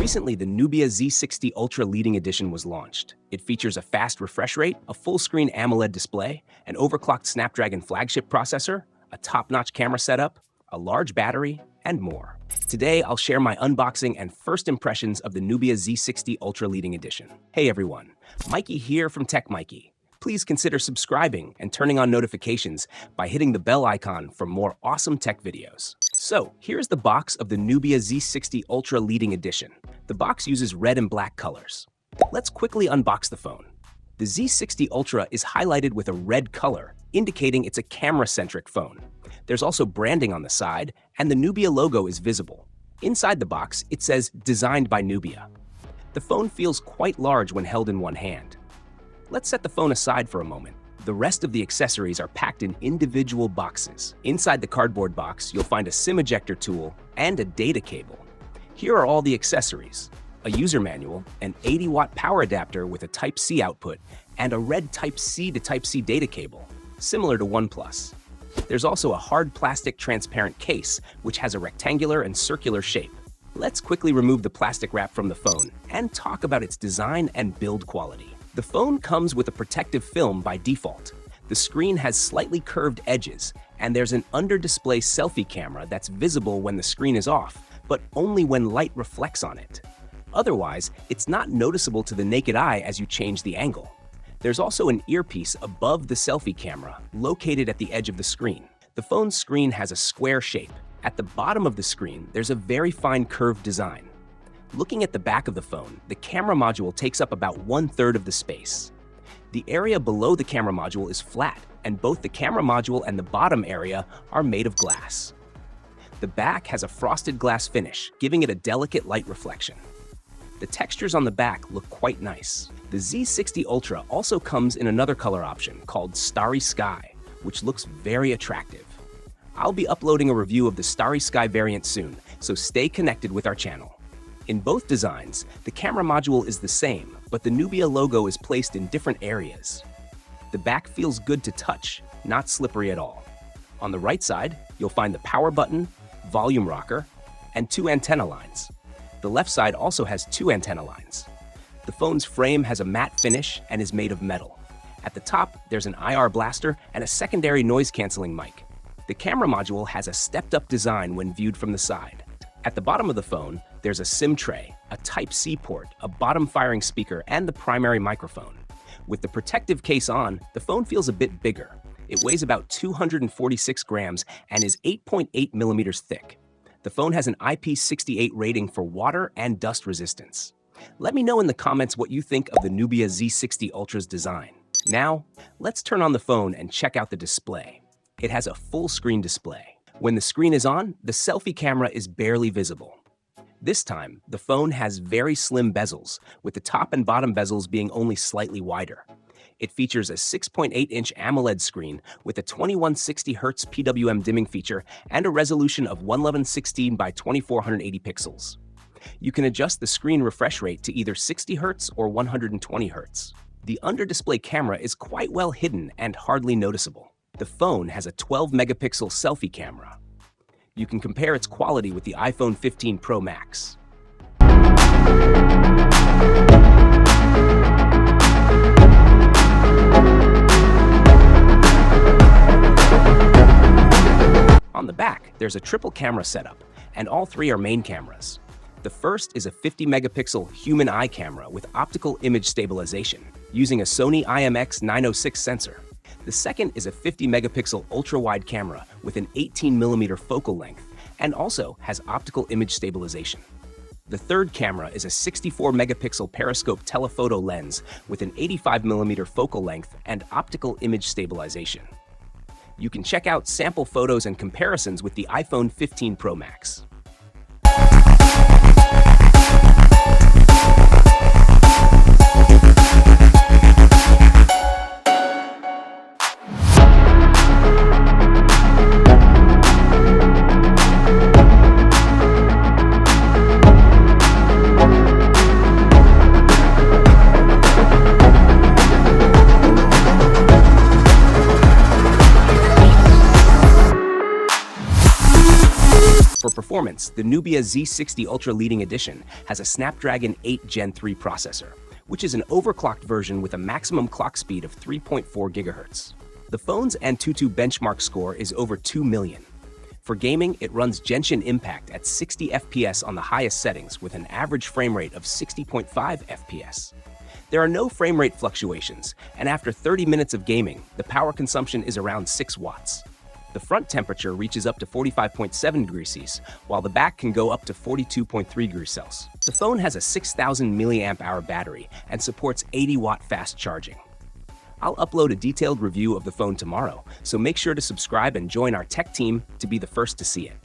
Recently, the Nubia Z60 Ultra Leading Edition was launched. It features a fast refresh rate, a full-screen AMOLED display, an overclocked Snapdragon flagship processor, a top-notch camera setup, a large battery, and more. Today, I'll share my unboxing and first impressions of the Nubia Z60 Ultra Leading Edition. Hey everyone, Maiky here from techmaiky. Please consider subscribing and turning on notifications by hitting the bell icon for more awesome tech videos. So, here's the box of the Nubia Z60 Ultra Leading Edition. The box uses red and black colors. Let's quickly unbox the phone. The Z60 Ultra is highlighted with a red color, indicating it's a camera-centric phone. There's also branding on the side, and the Nubia logo is visible. Inside the box, it says, "Designed by Nubia." The phone feels quite large when held in one hand. Let's set the phone aside for a moment. The rest of the accessories are packed in individual boxes. Inside the cardboard box, you'll find a SIM ejector tool and a data cable. Here are all the accessories: a user manual, an 80-watt power adapter with a Type-C output, and a red Type-C to Type-C data cable, similar to OnePlus. There's also a hard plastic transparent case, which has a rectangular and circular shape. Let's quickly remove the plastic wrap from the phone and talk about its design and build quality. The phone comes with a protective film by default. The screen has slightly curved edges, and there's an under-display selfie camera that's visible when the screen is off, but only when light reflects on it. Otherwise, it's not noticeable to the naked eye as you change the angle. There's also an earpiece above the selfie camera, located at the edge of the screen. The phone's screen has a square shape. At the bottom of the screen, there's a very fine curved design. Looking at the back of the phone, the camera module takes up about 1/3 of the space. The area below the camera module is flat, and both the camera module and the bottom area are made of glass. The back has a frosted glass finish, giving it a delicate light reflection. The textures on the back look quite nice. The Z60 Ultra also comes in another color option called Starry Sky, which looks very attractive. I'll be uploading a review of the Starry Sky variant soon, so stay connected with our channel. In both designs, the camera module is the same, but the Nubia logo is placed in different areas. The back feels good to touch, not slippery at all. On the right side, you'll find the power button, volume rocker, and 2 antenna lines. The left side also has 2 antenna lines. The phone's frame has a matte finish and is made of metal. At the top, there's an IR blaster and a secondary noise-canceling mic. The camera module has a stepped-up design when viewed from the side. At the bottom of the phone, there's a SIM tray, a Type-C port, a bottom-firing speaker, and the primary microphone. With the protective case on, the phone feels a bit bigger. It weighs about 246 grams and is 8.8 millimeters thick. The phone has an IP68 rating for water and dust resistance. Let me know in the comments what you think of the Nubia Z60 Ultra's design. Now, let's turn on the phone and check out the display. It has a full-screen display. When the screen is on, the selfie camera is barely visible. This time, the phone has very slim bezels, with the top and bottom bezels being only slightly wider. It features a 6.8-inch AMOLED screen with a 2160Hz PWM dimming feature and a resolution of 1116 by 2480 pixels. You can adjust the screen refresh rate to either 60 Hz or 120 Hz. The under-display camera is quite well hidden and hardly noticeable. The phone has a 12-megapixel selfie camera. You can compare its quality with the iPhone 15 Pro Max. On the back, there's a triple camera setup, and all 3 are main cameras. The first is a 50-megapixel human eye camera with optical image stabilization, using a Sony IMX906 sensor. The second is a 50-megapixel ultra-wide camera with an 18mm focal length and also has optical image stabilization. The third camera is a 64-megapixel periscope telephoto lens with an 85mm focal length and optical image stabilization. You can check out sample photos and comparisons with the iPhone 15 Pro Max. For performance, the Nubia Z60 Ultra Leading Edition has a Snapdragon 8 Gen 3 processor, which is an overclocked version with a maximum clock speed of 3.4 GHz. The phone's Antutu benchmark score is over 2 million. For gaming, it runs Genshin Impact at 60 FPS on the highest settings with an average frame rate of 60.5 FPS. There are no frame rate fluctuations, and after 30 minutes of gaming, the power consumption is around 6 watts. The front temperature reaches up to 45.7 degrees Celsius, while the back can go up to 42.3 degrees Celsius. The phone has a 6,000 mAh battery and supports 80-watt fast charging. I'll upload a detailed review of the phone tomorrow, so make sure to subscribe and join our tech team to be the first to see it.